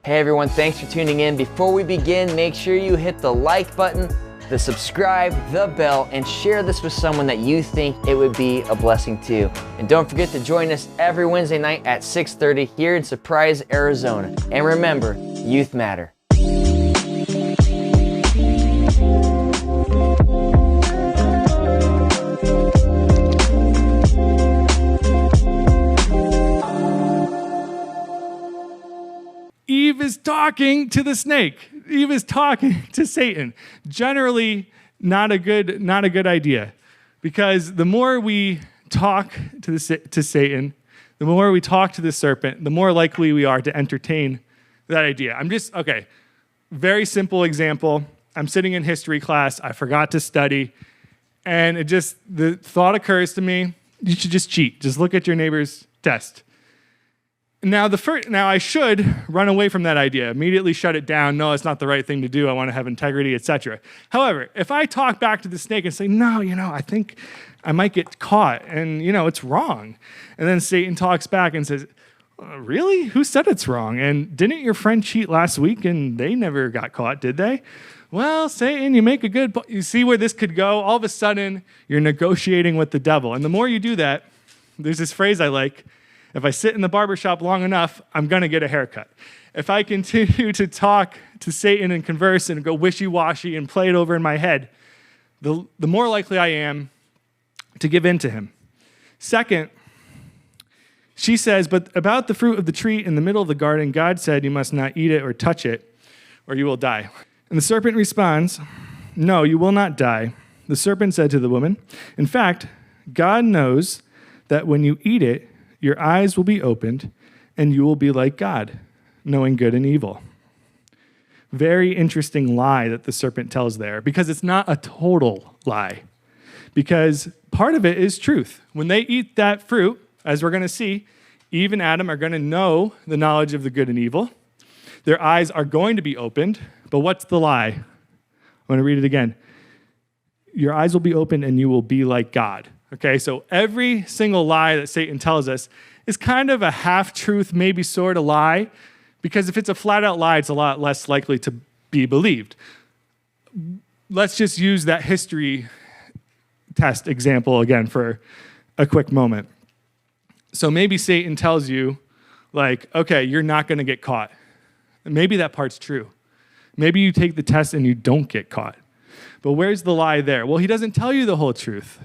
Hey everyone, thanks for tuning in. Before we begin, make sure you hit the like button, the subscribe, the bell, and share this with someone that you think it would be a blessing to. And don't forget to join us every Wednesday night at 6:30 here in Surprise, Arizona. And remember, youth matter. Eve is talking to the snake. Eve is talking to Satan. Generally, not a good idea, because the more we talk to Satan, the more we talk to the serpent, the more likely we are to entertain that idea. Very simple example. I'm sitting in history class. I forgot to study, and the thought occurs to me: you should just cheat. Just look at your neighbor's test. Now I should run away from that idea, immediately shut it down. No, it's not the right thing to do. I want to have integrity, etc. However, if I talk back to the snake and say, no, I think I might get caught, and it's wrong. And then Satan talks back and says, really? Who said it's wrong? And didn't your friend cheat last week and they never got caught, did they? Well, Satan, you make a good point. You see where this could go? All of a sudden, you're negotiating with the devil. And the more you do that, there's this phrase I like: if I sit in the barbershop long enough, I'm going to get a haircut. If I continue to talk to Satan and converse and go wishy-washy and play it over in my head, the more likely I am to give in to him. Second, she says, but about the fruit of the tree in the middle of the garden, God said you must not eat it or touch it, or you will die. And the serpent responds, no, you will not die. The serpent said to the woman, in fact, God knows that when you eat it, your eyes will be opened, and you will be like God, knowing good and evil. Very interesting lie that the serpent tells there, because it's not a total lie. Because part of it is truth. When they eat that fruit, as we're going to see, Eve and Adam are going to know the knowledge of the good and evil. Their eyes are going to be opened, but what's the lie? I'm going to read it again. Your eyes will be opened, and you will be like God. Okay, so every single lie that Satan tells us is kind of a half-truth, maybe sort of lie, because if it's a flat-out lie, it's a lot less likely to be believed. Let's just use that history test example again for a quick moment. So maybe Satan tells you, okay, you're not going to get caught. Maybe that part's true. Maybe you take the test and you don't get caught. But where's the lie there? Well, he doesn't tell you the whole truth.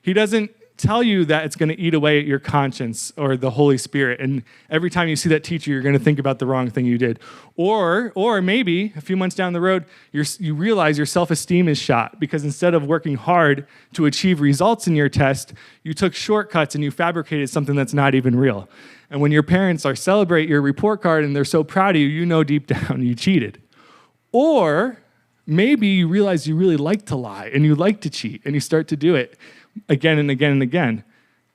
He doesn't tell you that it's going to eat away at your conscience or the Holy Spirit, and every time you see that teacher, you're going to think about the wrong thing you did. Or maybe a few months down the road, you realize your self-esteem is shot because instead of working hard to achieve results in your test, you took shortcuts and you fabricated something that's not even real. And when your parents celebrate your report card and they're so proud of you, you know deep down you cheated. Or maybe you realize you really like to lie and you like to cheat and you start to do it again and again and again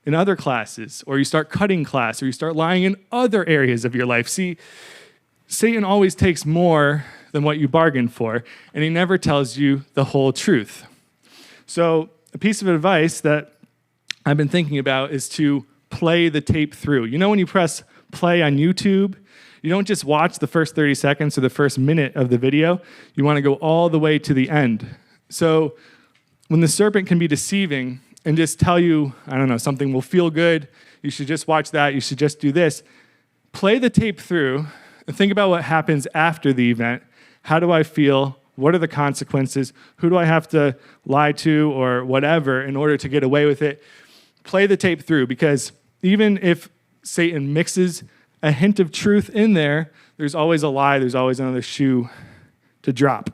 in other classes, or you start cutting class, or you start lying in other areas of your life. See, Satan always takes more than what you bargained for, and he never tells you the whole truth. So a piece of advice that I've been thinking about is to play the tape through. When you press play on YouTube, you don't just watch the first 30 seconds or the first minute of the video. You want to go all the way to the end. So when the serpent can be deceiving and just tell you, something will feel good, you should just watch that, you should just do this, play the tape through and think about what happens after the event. How do I feel? What are the consequences? Who do I have to lie to or whatever in order to get away with it? Play the tape through, because even if Satan mixes a hint of truth in there, there's always a lie, there's always another shoe to drop.